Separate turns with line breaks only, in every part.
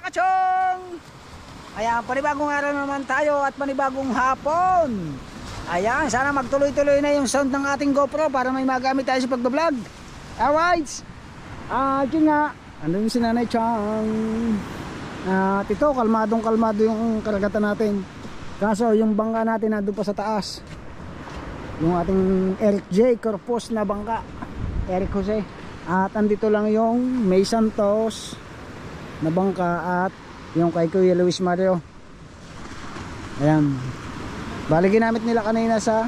kachong! Ayan, panibagong araw naman tayo at panibagong hapon. Ayan, sana magtuloy-tuloy na yung sound ng ating GoPro para may magamit tayo sa pagbablog. Alright! Yun nga, andun yung si Nanay Chang. At ito, kalmadong-kalmado yung karagatan natin. Kaso yung bangka natin nandun pa sa taas. Yung ating Eric J. Corpus na bangka, Eric Jose. At andito lang yung May Santos na bangka at yung kay Kuya Luis Mario. Ayan, bali ginamit nila kanina sa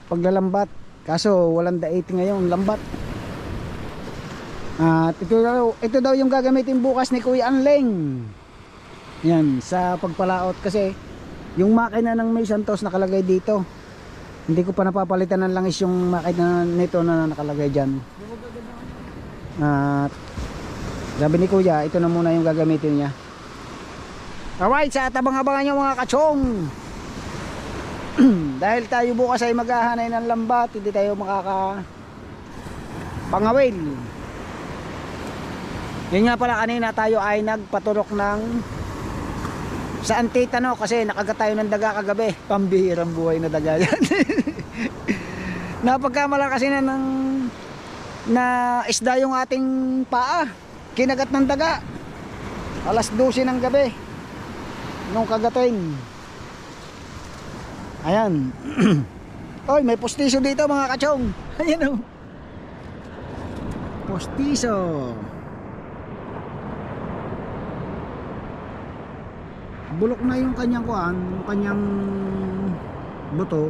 paglalambat, kaso walang dating ngayon, lambat. At ito daw yung gagamitin bukas ni Kuya Anling. Yan, sa pagpalaot, kasi yung makina ng May Santos nakalagay dito. Hindi ko pa napapalitan ng langis yung makina nito na nakalagay dyan. At sabi ni Kuya, ito na muna yung gagamitin niya. Alright, sa abang-abangan nyo mga kachong. Dahil tayo bukas ay maghahanay ng lambat, hindi tayo pangawil. Yun nga pala, kanina tayo ay nagpaturok ng sa Antitano kasi nakagat tayo ng daga kagabi. Pambihirang buhay na daga yan. Napagkamala kasi na isda yung ating paa, kinagat ng daga. Alas 12 ng gabi nung kagatin. Ayan. Oy, may postiso dito mga kachong. Ayan o, postiso. Bulok na yung kanyang kuan, yung kanyang buto,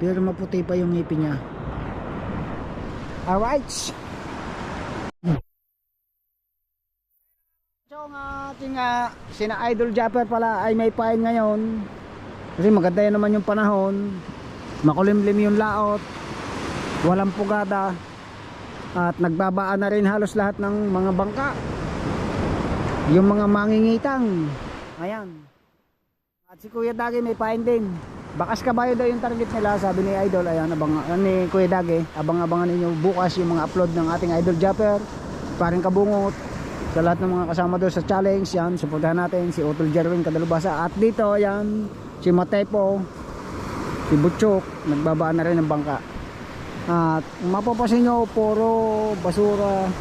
pero maputi pa yung ngipin niya. Alright. So nga ating sina Idol Japper pala ay may pain ngayon. Kasi maganda yan naman yung panahon. Makulimlim yung laot. Walang pugada. At nagbabaan na rin halos lahat ng mga bangka. Yung mga mangingitang. Ayan. At si Kuya Dagi may pain din. Bakas kabayo daw yung target nila, sabi ni Idol. Ayan, ni Kuya Dagi. Abang-abangan ninyo bukas yung mga upload ng ating Idol Japper. Paring Kabungot. Sa lahat ng mga kasama doon sa challenge, yan, supportahan natin si Otol Jerwin Kadalubasa. At dito, yan, si Matepo, si Butchok, nagbabaan na rin ng bangka. At mapapasin nyo, puro basura,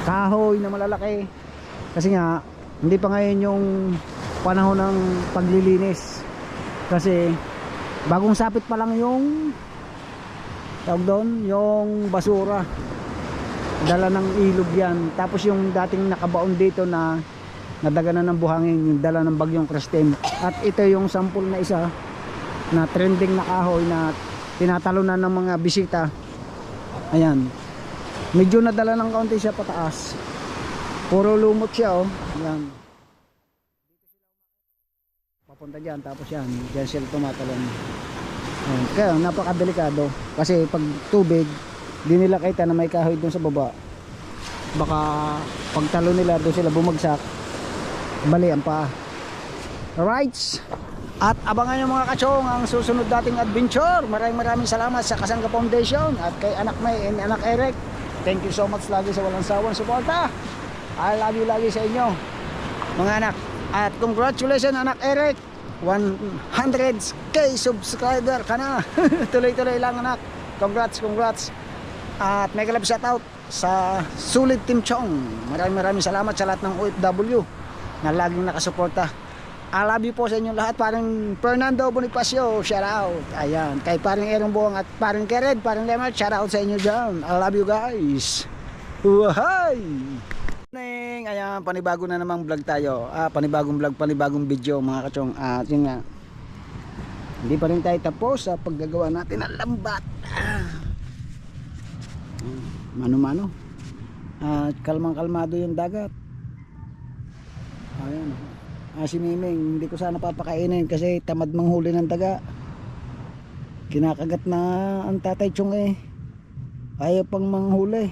kahoy na malalaki. Kasi nga, hindi pa ngayon yung panahon ng paglilinis. Kasi, bagong sapit pa lang yung, tawag doon, yung basura. Dala ng ilog yan. Tapos yung dating nakabaon dito na nadaganan ng buhangin, yung dala ng bagyong Christine. At ito yung sample na isa na trending na kahoy na tinatalunan ng mga bisita. Ayan, medyo nadala ng kaunti siya pataas. Puro lumot siya oh. Ayan, papunta dyan, tapos yan, dyan sila tumatalon. Ayan. Kaya napakadelikado kasi pag tubig, di nila kita na may kahoy dun sa baba, baka pagtalo nila doon sila bumagsak, bali ang paa. Alright, at abangan nyo mga kachong ang susunod dating adventure. Maraming salamat sa Kasangga Foundation at kay Anak May and Anak Eric. Thank you so much lagi sa walang sawang suporta. I love you lagi sa inyo mga anak. At congratulations Anak Eric, 100k subscriber ka na. Tuloy-tuloy lang anak. Congrats. At may kalab shoutout sa Sulit Team Chong. Maraming salamat sa lahat ng OFW na laging nakasuporta. I love you po sa inyong lahat. Parang Fernando Bonifacio, shout out. Ayan, kay parang Erong Buong at parang Kered, parang Lemar, shout out sa inyo dyan. I love you guys. Uhay! Ayan, panibago na namang vlog tayo. Panibagong vlog, panibagong video mga kachong. At yun nga, hindi pa rin tayo tapos sa paggagawa natin ng lambat. Mano-mano. At kalmang-kalmado yung dagat. Ayan. Si Miming, hindi ko sana papakainin kasi tamad manghuli ng daga. Kinakagat na ang Tatay Chong eh. Ayaw pang manghuli.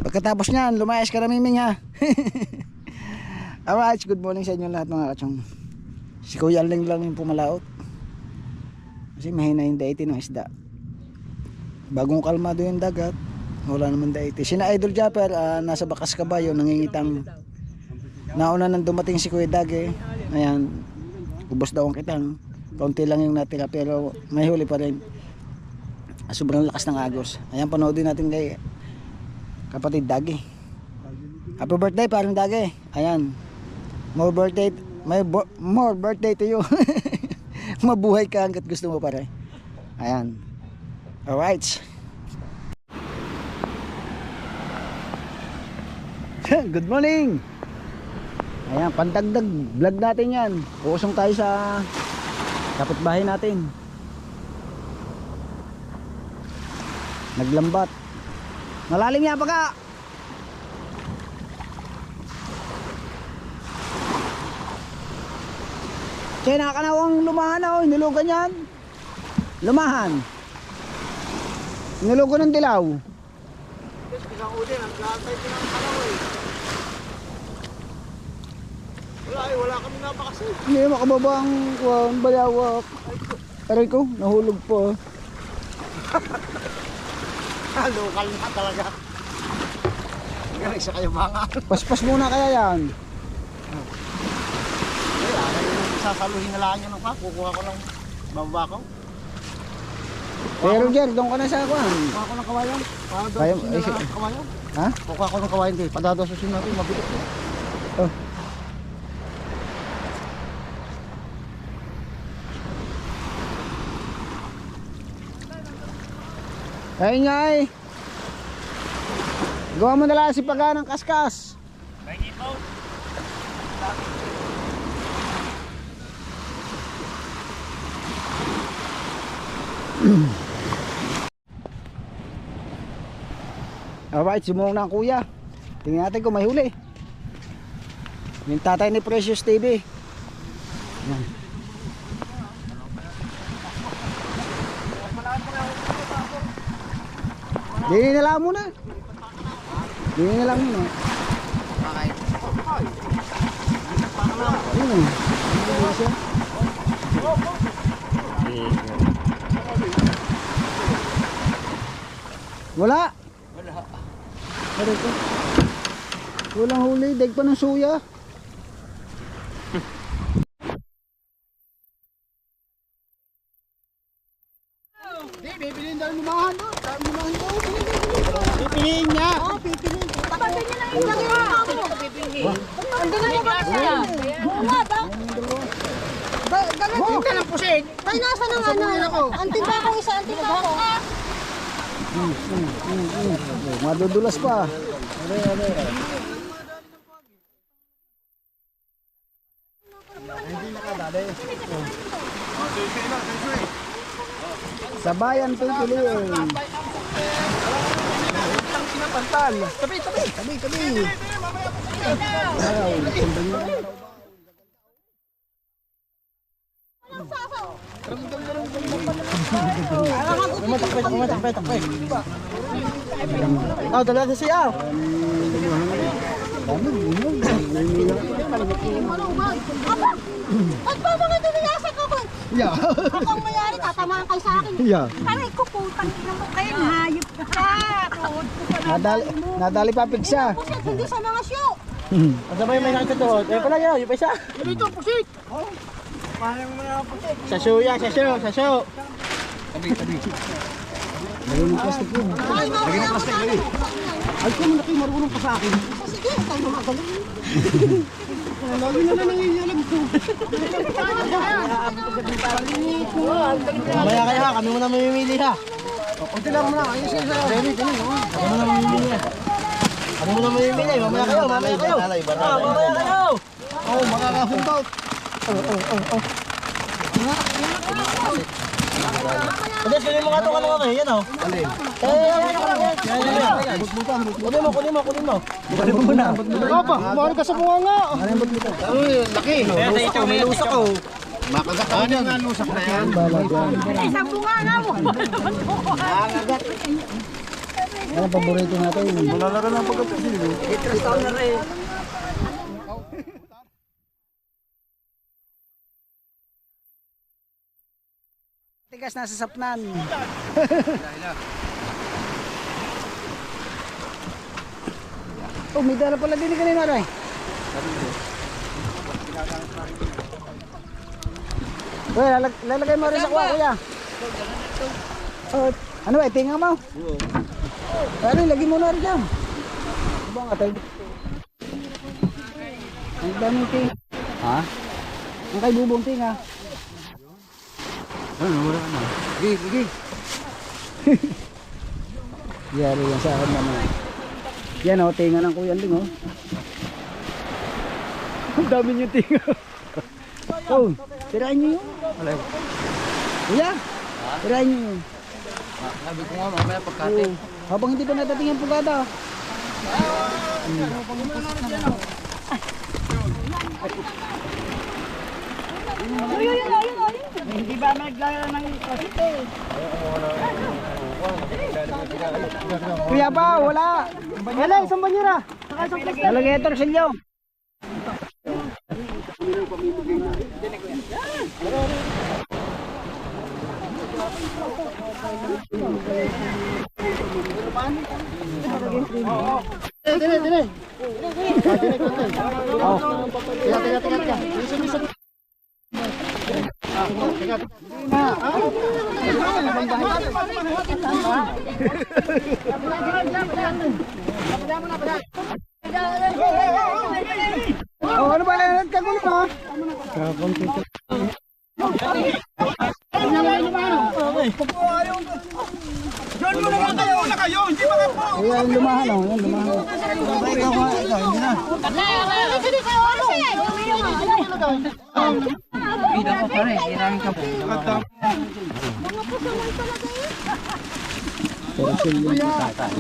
Pagkatapos niyan, lumayas ka na Miming ha. Alright, good morning sa inyo lahat mga kachong. Si Kuya Aling lang yung pumalaot. Kasi mahina yung dating ng isda. Bagong kalmado yung dagat, Wala naman daiti. Sina Idol Japper, nasa Bakas Kabayo, nangingitang. Nauna nang dumating si Kuya Dage. Ayan, ubos daw ang kitang. Kaunti lang yung natira pero may huli pa rin. Sobrang lakas ng agos. Ayan, panoodin natin kay kapatid Dage. Happy birthday parang Dage. Ayan. More birthday to you. Mabuhay ka hanggat gusto mo pare. Ayan. Alright. Good morning. Ayan, pandagdag vlog natin yan. Uusong tayo sa kapitbahay natin. Naglambat. Malalim yan pagka. Kaya nakakanawang lumahan ako. Nilugan yan. Lumahan. Nilugan ng dilaw.
Isang uli, nagkakatay ko ng kalaw eh. Wala kami napakasin.
Hindi makababa ang bayawak. Aray ko, nahulog po.
Lokal na talaga. Galing sa kayo mga.
Paspas muna kaya yan.
Sasaluhin na lang yun ka. Kukuha ko ng bababa ko.
Pero Jer, doon ka na sa kwan.
Kukuha ko ng kawayan.
Kaya,
Padadasusin na lang ang kawayan.
Ha?
Kukuha ko ng kawayan din. Padadasusin natin. Mabigat ko.
Oh. Ayun nga eh. Gawa mo na lang si Paga ng kaskas. Alright, sumulong na ang kuya. Tingnan natin kung may huli. Yung tatay ni Precious TV. Yan. Dini na lang muna. Dini na lang muna. Ayun. Wala. Wala. Walang huli, daig pa ng suya.
Hindi, bibiliin daw lumahan doon. Lumahan daw. Pipiliin niya. Oo, pipiliin.
Tapasin niya lang yung lagay mo. Ang ganun yung kakasaya. Bunga ba? Ganun yung
Tinta ng pusin.
Ay, nasa na nga na. Ang tinta ko isa, ang tinta ko.
Madudulas pa.
Hindi nakadali.
Sa bayan pipiliin.
Pantal. Tabi.
Ayaw, sundan nyo.
Takpay. Oh, dala sa siya.
At pa mga dinilasan ko ko.
Yeah.
Ako ang mayari, tatamaan kayo sa akin.
Yeah.
Aray ko putang ina mo kayo. Hayop ka. Tuhod ko pa na.
Nadali pa pigsa.
Pusit, hindi sa mga show.
Ang sabay may nakita to. Eh pala yun, yung pa isa. Dito, pusit. Parang mga pusit. Sa show. Tabi.
Lagyan ng plastic yun.
Lagyan ng plastic lagi.
Ay, kung na kayo marunong ka sa akin.
Sige, tayo mga galing.
Lagi na nangingialam ko. Mamaya kayo ha, kami muna mamimili ha. Kunti lang muna, ayun siya sa'yo. Kami muna mamimili ha. Kami muna mamimili, mamaya kayo. Mamaya kayo. Oh, makakapuntot. Pwede, kunin mo nga itong ano nga kayo, yan o. Alin? Kunin mo.
Balik mo muna.
Opa, mahal ka sa bunga nga.
Ano yung ba't
Uy, laki. Lusak, may lusak ko. Makagat ako niyan. Ano nga lusak na yan?
Isang bunga na mo.
Ano paborito natin?
Malalaga ng pagkakasili. Itras taon na rin.
Tigas nasa sapnan. Oh, may dala pala din kanina rin. Uy, lalagay mo rin sa kuha, kuya. Oh, ano ba, tinga mo? Ano, lagi mo na rin dyan. Ano ba nga tayo? Ang daming tinga. Ha? Ang kay bubong tinga. Ano, wala ka na. Gigi. Yari yan sa akin naman. Yan o, tinga ng Kuya Ling o. Ang dami nyo tinga. Oh, tirahin nyo yun. Kuya, tirahin nyo yun.
Sabi ko nga mamaya pagkati.
Habang hindi pa natating ang pugada.
Hindi ba maglala ng kasite?
Kuya pa, wala. Wala, isang banyera. Talagay ito, Silyo.
Dire.
Oh.
Tiga.
Oh, ano ba yan? Kagulo mo? Ayan, lumahan o. Ayan, lumahan.
Bida ko pare, iraming ka po.
Pero Silyo yung tatay.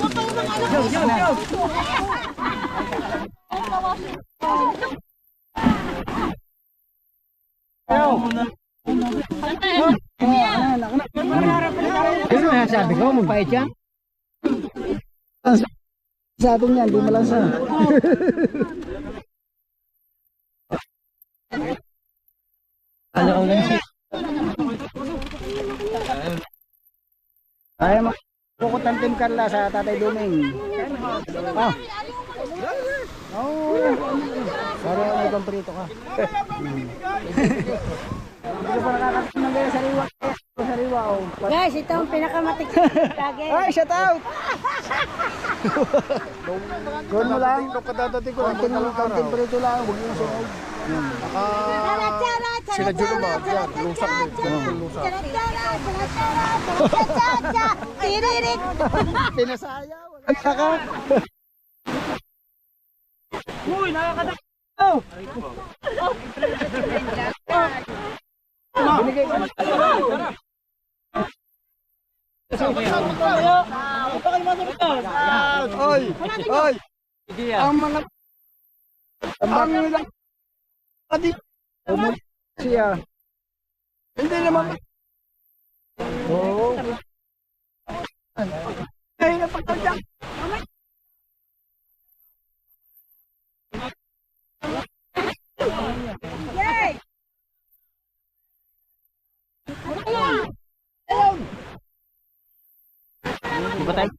Ano na sabi ko, magpahit yan? Sa atin yan, di malasa.
Ano ang ganyan?
Kaya makukot ng Team Carla sa Tatay Duming. Oh. Oh. Para may komprito ka. Hindi ko pa nakakasin ng gaya sariwa. Sariwa oh.
Guys, ito ang pinakamatik lagi.
Ay, shout out! Doon mo lang. Konting prito lang. Huwag yung sunog.
Sila Julo ba? Yan, lusak din. Tiririk.
Pinasaya. Ang saka. Uy, nakakatak. Oh! Binigay ko. Oy! Oy! Ang mga ang mga adi siya. Hindi naman. Oh. Ay, napagtagyan.
Yay!
Ba tayo?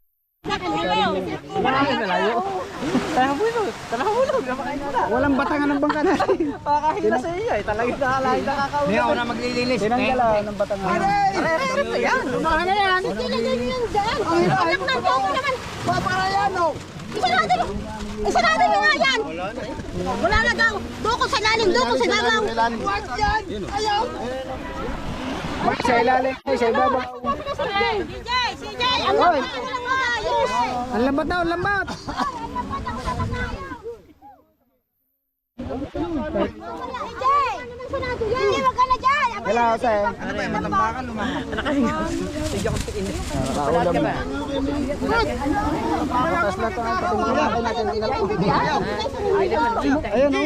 Walang batangan ng bangka natin.
Pakakahila sa iyo eh. Talagang nakalahin nakakaulog. Hindi ako na maglilinis.
Tinanggala ng batangan.
Yan.
Lumahan na yan. Ilagay niyo yung dyan. Anak na, doon mo naman. Isarado nyo nga yan. Wala na daw. Doon ko sa ilalim, doon ko sa ilalim. What yan? Ayaw.
Sa ilalim, sa ibabaw.
CJ, ang
Oy.
lambat, walang maayos.
Ang lambat daw, ang lambat.
CJ, hindi wag ka na dyan.
Kailangan ko sa'yo.
Ano ba yung matambakan lumahan? Sige ako tikinis.
Nakaulam mo. Patas na ito. Patingin natin ilang Ayun o.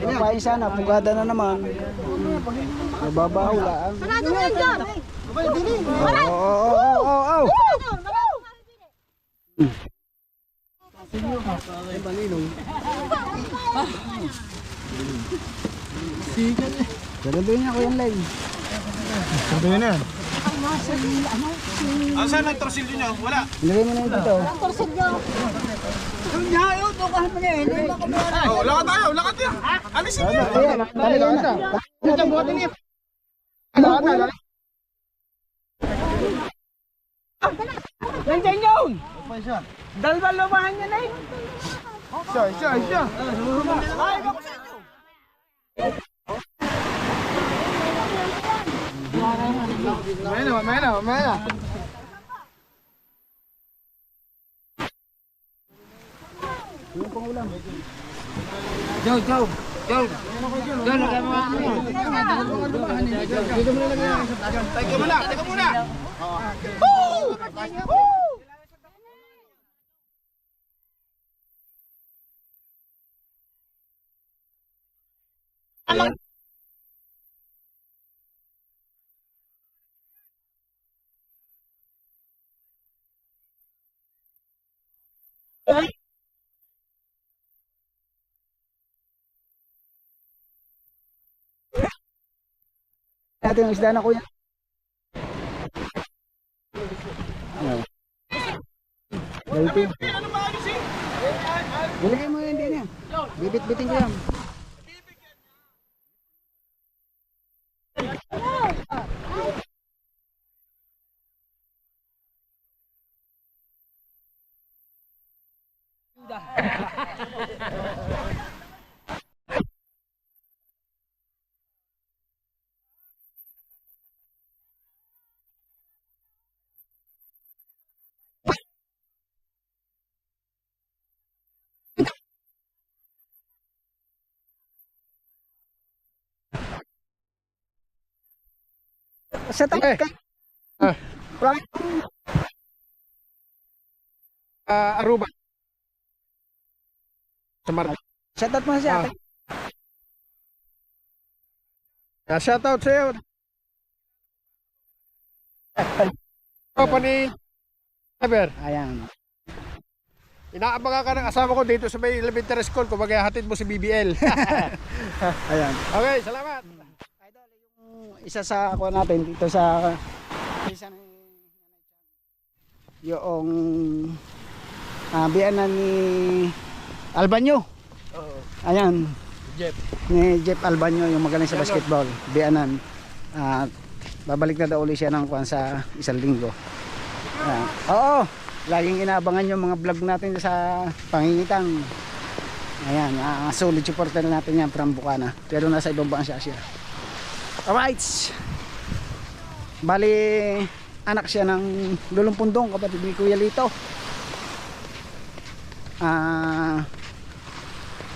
Papain sana, pugada na naman. Nababaho lang.
Sarado mo yan dyan.
Oo. Saluduin niya ko yung line.
Sabi na. Saan ang torsilyo nyo? Wala.
Ilagay mo na yun dito.
Oh, lakad tayo, lakad yan. Alisin niyo.
Ayan, talagay na.
Ito, buhatin niyo.
Nandiyan yun! Dalawang lumahan niya na eh.
Isa. Mamaya na.
Yung pangulam.
Joe, lagay mo nga. Teka muna.
Natin ang isda na kuya. Dito. Ilagay mo yun din yan. Bibit-bitin ko yan. Sa tapat ka. Right.
Aruba. Samar.
Shoutout mo siya.
Shoutout sa'yo. Pa ni Saber.
Ayan.
Inaabangan ka ng asawa ko dito sa may elementary school kung maghahatid mo si BBL.
Ayan.
Okay, salamat.
Idol, yung isa sa ako natin dito sa isa yung biyanan ni Albanyo. Ayan.
Jeff.
Ni Jeff Albanyo, yung magaling sa basketball. Biyanan. Babalik na daw ulit siya ng kuwan sa isang linggo. Oo. Laging inaabangan yung mga vlog natin sa Pangingitang. Ayan, solid supporter natin yan from Bukana. Pero nasa ibang bansa siya. Alright. Bali, anak siya ng Lulong Pundong, kapatid ni Kuya Lito.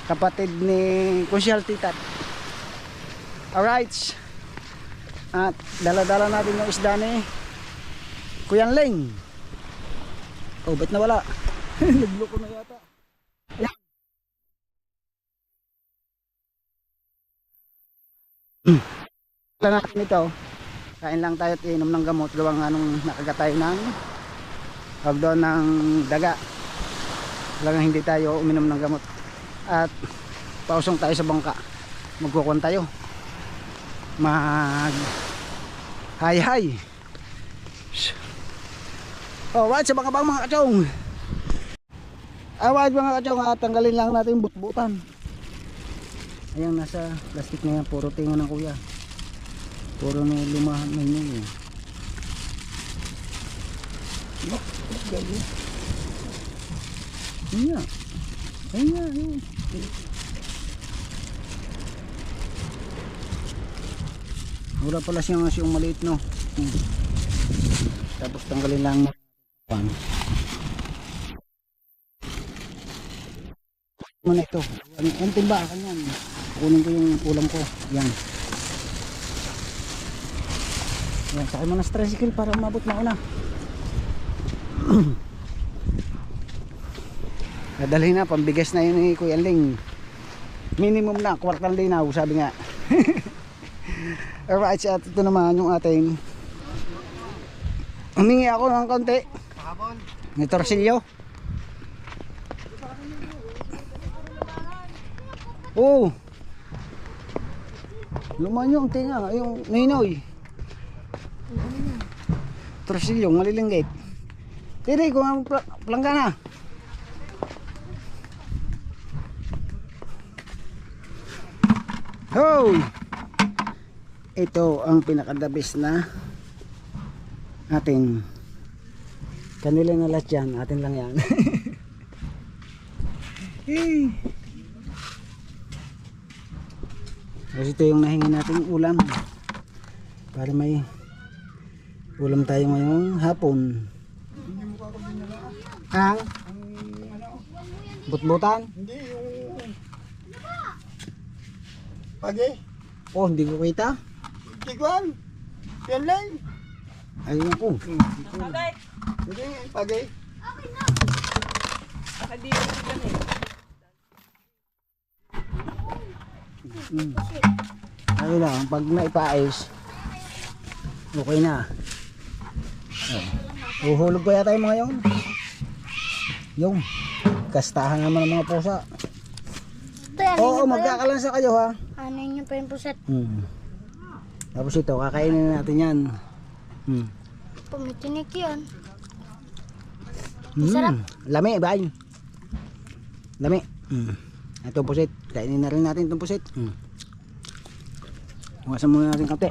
Kapatid ni Kunsyal Titat. Alright. At dala-dala natin yung isda ni Kuya Leng. Oh, ba't nawala? Nagloko na yata. Yan. Wala natin ito. Kain lang tayo at inom ng gamot. Gawang anong nakagatay ng huwag doon ng daga. Talagang hindi tayo uminom ng gamot. At pausong tayo sa bangka. Magkukuhan tayo. Mag hi. Alright, sa mga bang mga kachong. Alright mga kachong, tanggalin lang natin yung butbutan. Ayan, nasa plastic na yan. Puro tinga ng kuya. Puro na lumahan na yun. Ayan. Ayan. Wala pala siyang maliit, no? Tapos tanggalin lang muna ito. Ang timba, kanyan. Kunin ko yung ulam ko. Yan. Yan, sakay mo na tricycle para umabot na una. Nadalhin na, pambigas na yun ni Kuya Ling. Minimum na, kwartang linaw, sabi nga. Alright, at ito naman yung ating humingi ako ng konti ni torsilyo. Oh, lumayan yung tinga, yung ninoy. Torsilyong malilinggit. Tiri ko ang planggana. Hoy! Ito ang pinakadabis na ating kanila na lahat yan, atin lang yan. Hey. Kasi ito yung nahingi nating ulam para may ulam tayo ngayong hapon. Ang butbutan?
Hindi yung pagi.
Oh, hindi ko kita.
Tigwan. Yan lang.
Ayun po.
Hindi pagi.
Ayun lang, pag naipais okay na. Uhulog ko yata yung mga yun. Yung kastahan naman ng mga pusa. Oo, magkakalansa kayo ha.
Ano yun pa yung puset?
Tapos ito, kakainin na natin yan.
Pumitinik yun.
Lami, bay. Lami. Ito pusit. Kainin na rin natin itong pusit. Huwasan muna natin kape.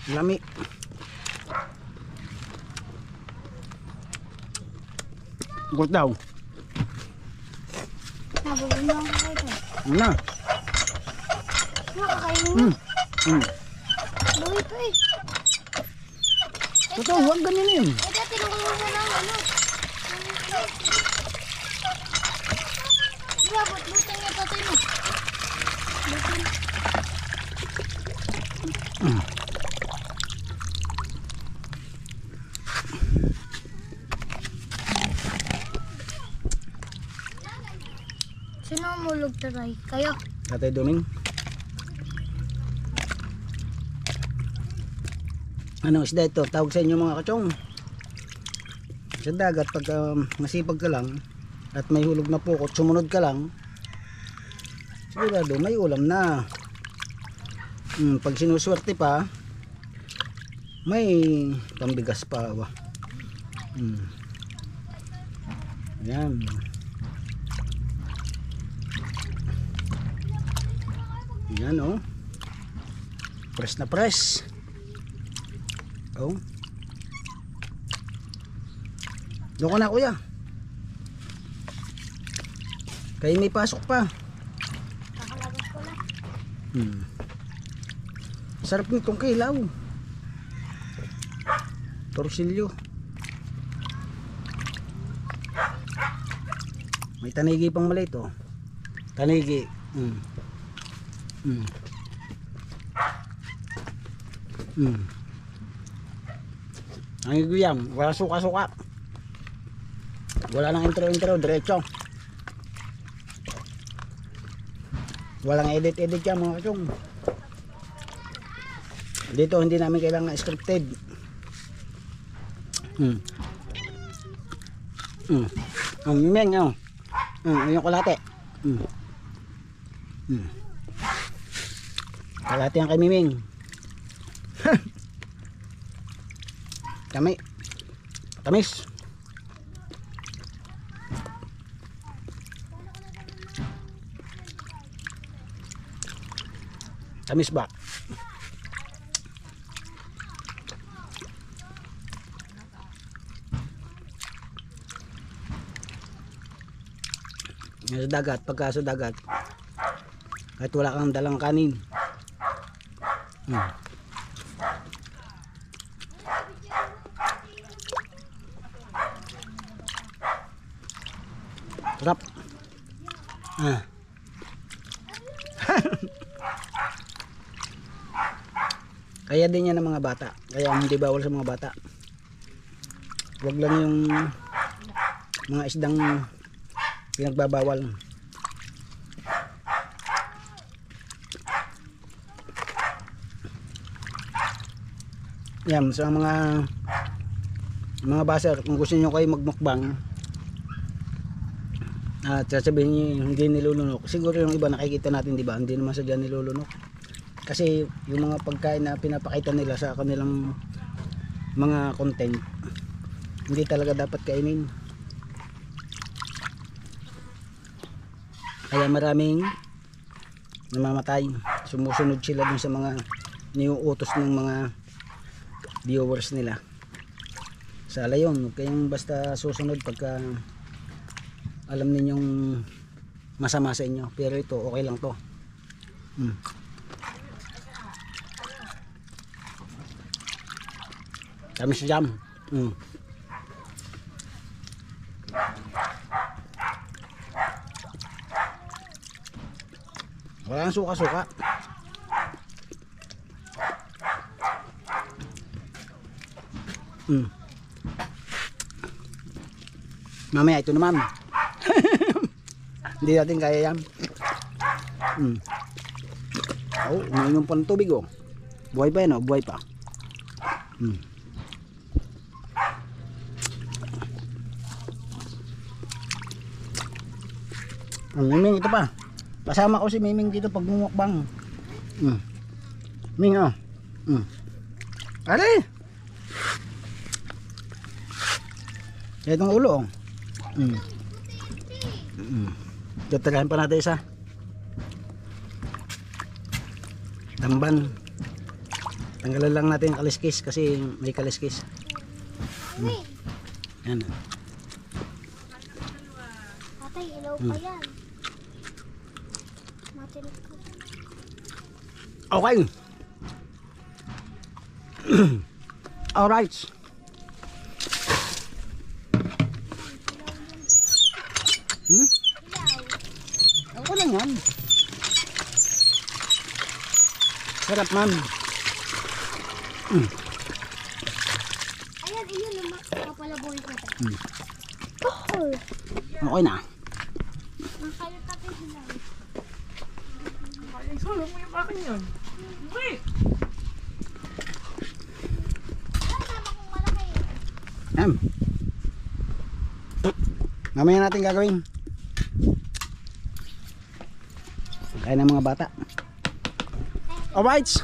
Lami. Gut daw.
Nabulong na ako kayo.
Ano na?
Nakakainin mo. Buhay pa eh.
Totoo, huwag ganyan yun.
Ito, tinulungan mo ng ano. Diba, butin niya tatay mo. Butin. Sino ang mulog tatay? Kayo?
Tatay Doming. Anong isda ito? Tawag sa inyo mga kachong. Sa dagat, pag masipag ka lang at may hulog na pukot, sumunod ka lang, sigurado may ulam na. Pag sinuswerte pa, may pambigas pa. Ayan. Ayan oh. Press na press. Oh. Doon ka na kuya. Kayo may pasok pa.
Kakalabas ko lang.
Sarap nitong kilaw. Torsilyo. May tanigi pang maliit oh. Tanigi. Ang iguyam, wala suka-suka. Wala nang intro-intro, diretso. Walang edit-edit yan mga kasong. Dito hindi namin kailangan scripted. Ang mimeng oh. Yung kulate. Kalahati ang kay Miming. Kami. Tamis. Tamis ba? Sa dagat, pagka sa dagat, kahit wala kang dalang kanin, sarap. Kaya din yan ng mga bata. Kaya hindi bawal sa mga bata. Huwag lang yung mga isdang pinagbabawal. Yan, sa mga baser, kung gusto nyo kayo magmukbang, At sasabihin niyo hindi nilulunok. Siguro yung iba nakikita natin, di ba? Hindi naman sadya nilulunok. Kasi yung mga pagkain na pinapakita nila sa kanilang mga content, hindi talaga dapat kainin. Kaya maraming namamatay. Sumusunod sila dun sa mga niuutos ng mga viewers nila. Sala yun, huwag kayong basta susunod pagka alam ninyong masama sa inyo. Pero ito okay lang to. Kami sa jam. Wala nang suka-suka. Mamaya ito naman. Hindi natin kaya yan. Oh, umiinom pa ng tubig oh. Buhay pa yan oh, buhay pa. Miming ito pa. Kasama ko si Miming dito pag mumukbang. Ming oh. Are! Itong ulo oh. Tatagahin pa natin isa. Tamban. Tanggalan lang natin yung kaliskis kasi may kaliskis. Yan.
Atay, ilaw pa yan. Matinig ko.
Okay. Alright. Ako lang yan. Sarap man.
Ayan, iyon naman. Kapalaboy ko.
Okay na.
Nakalit natin sila.
Ay, solo mo yung akin yun. Wait!
Tama kung malaki.
Yan. Mamaya natin gagawin. Kaya ng mga bata. Alright.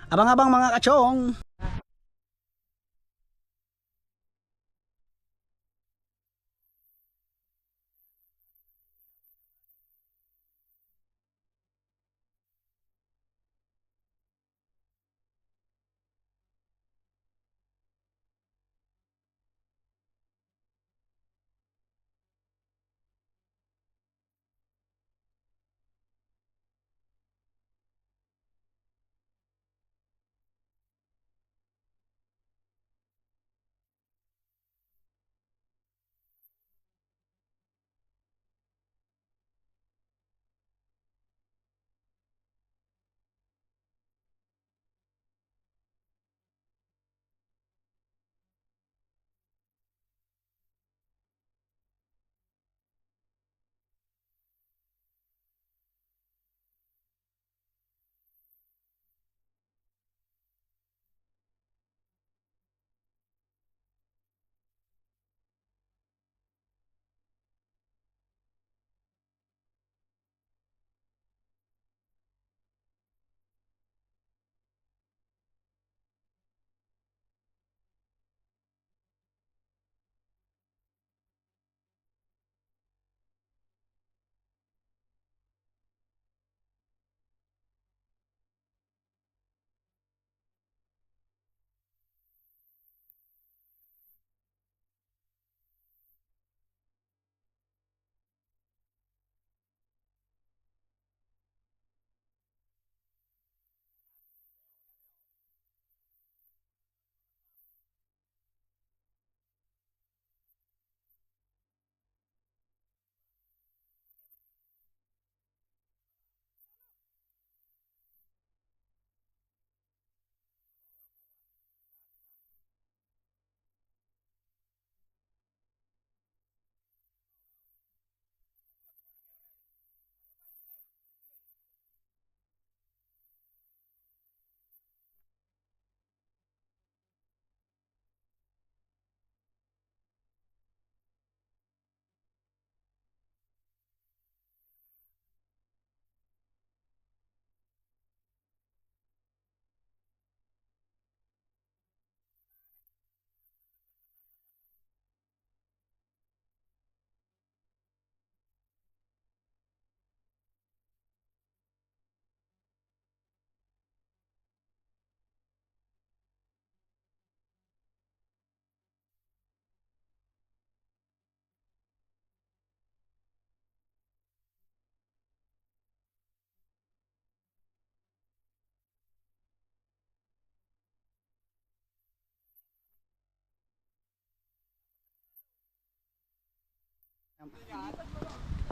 Abang-abang mga kachong.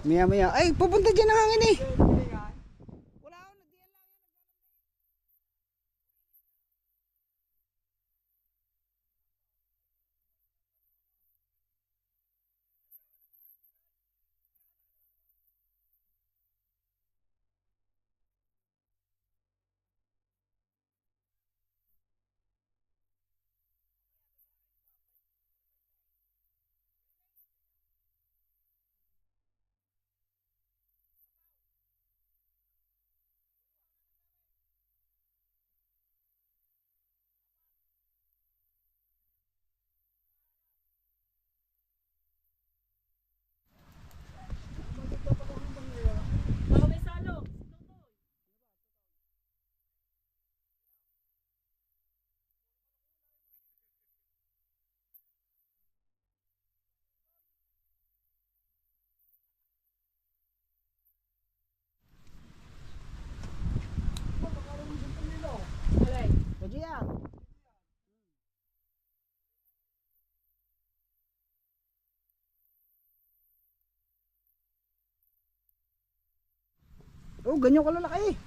Maya maya. Ay, pupunta dyan ang hangin eh. Oh, ganyan kalalaki.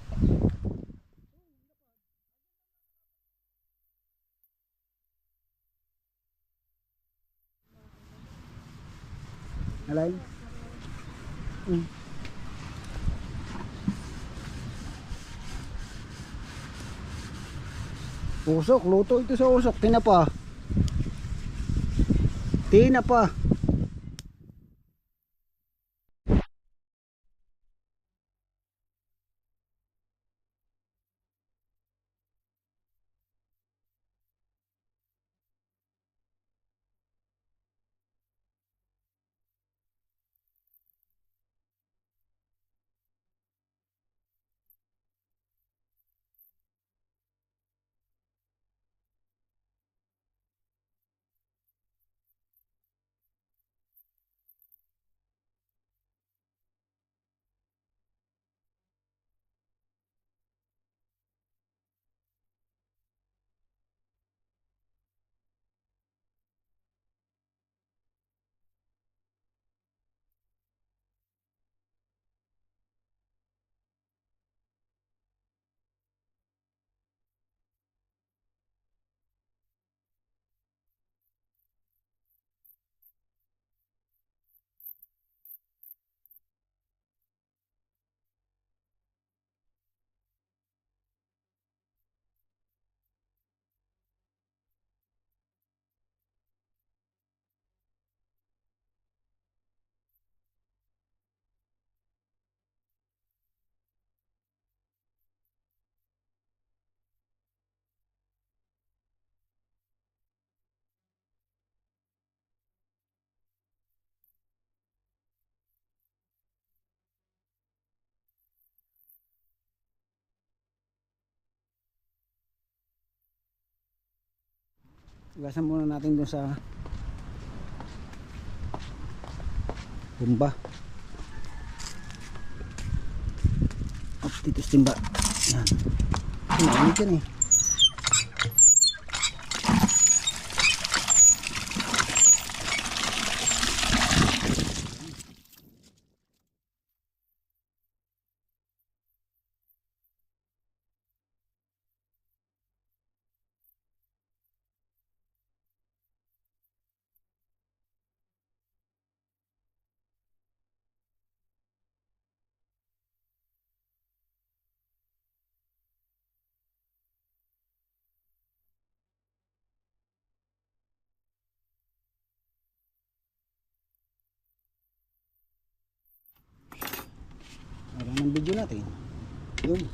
Alay. Usok, luto ito sa usok. Tinapa. Tinapa. Igasan muna natin dun sa timba. Up dito sa timba. Yan. Mainit yan eh. Ano ng video natin? Yun.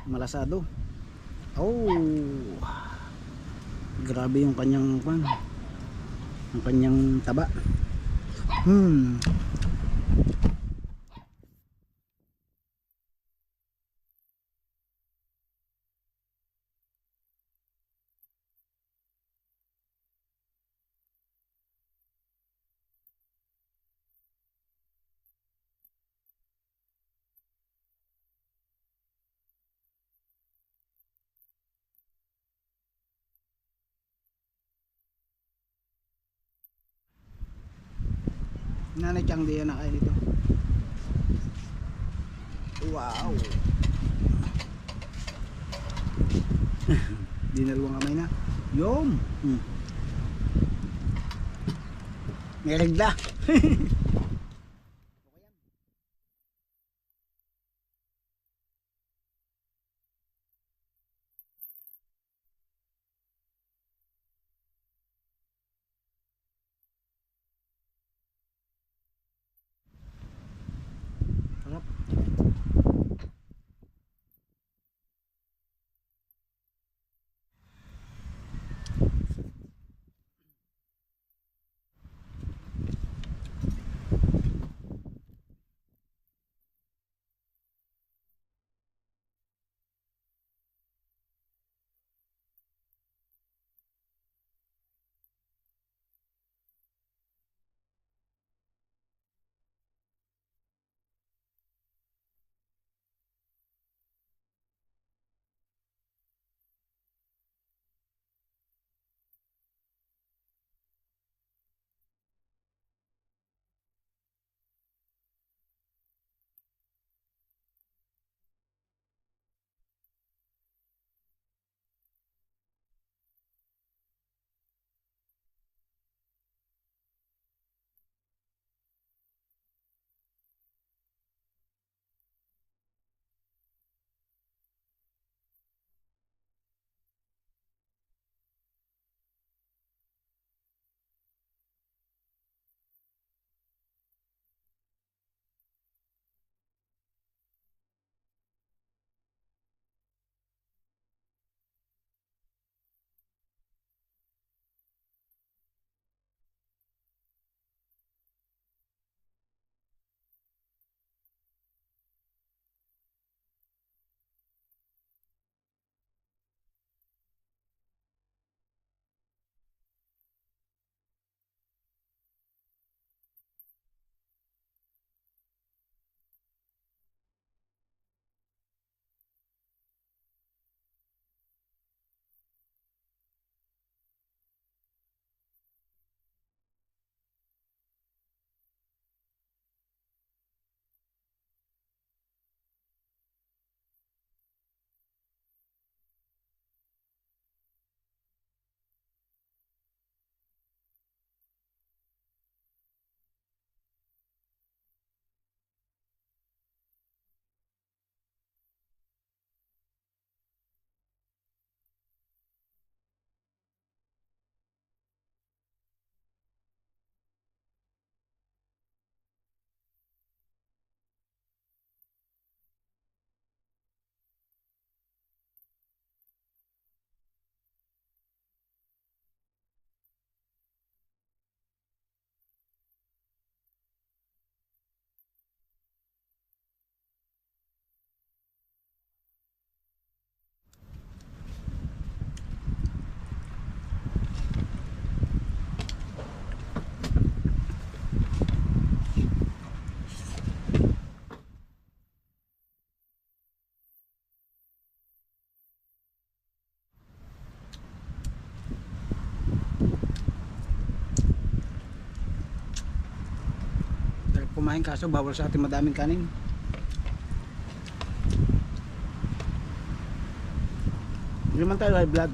malasado. Oh, grabe yung kanyang yung kanyang taba. Nanay Chang di yan na kayo nito. Wow. Dinalawang kamay na. Yum. May regla. Sarap. Kumain kaso bawal sa ating madaming kanin. Hindi man tayo high blood.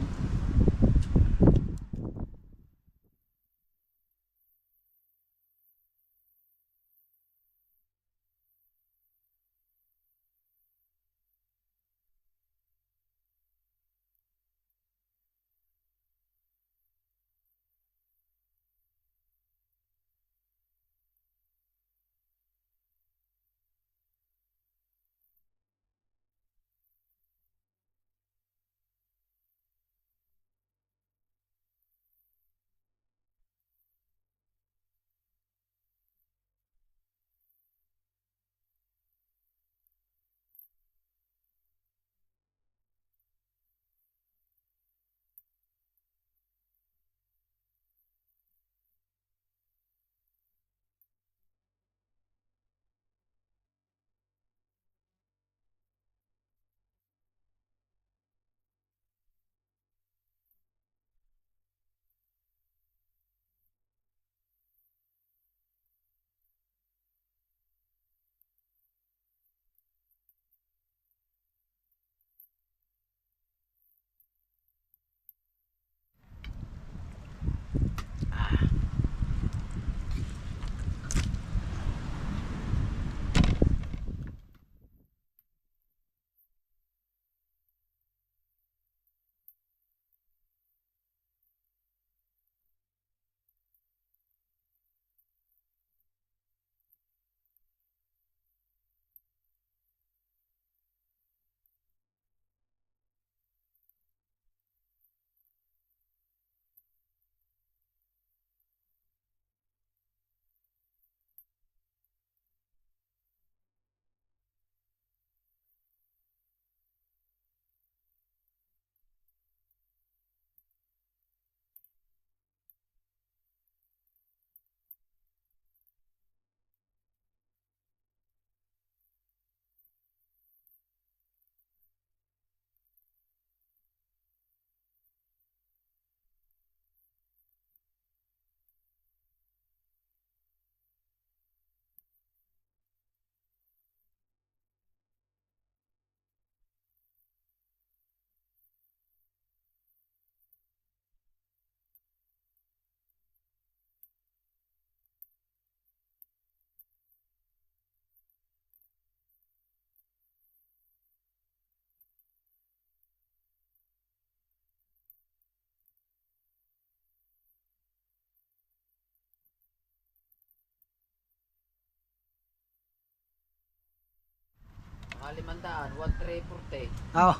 500, 1,340.
Oh.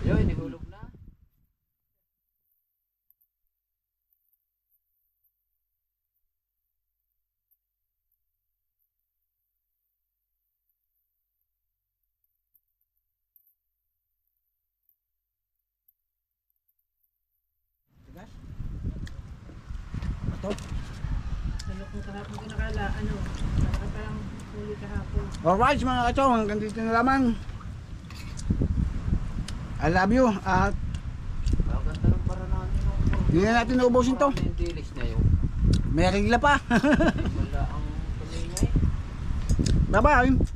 Yun, nihulog na.
Alright mga kachong, hanggang dito na lamang. I love you. At
Ang ganda ng para natin.
hindi na natin naubusin to.
Yung dilis na yun.
May regla pa.
Wala ang tumingay.
Bye bye.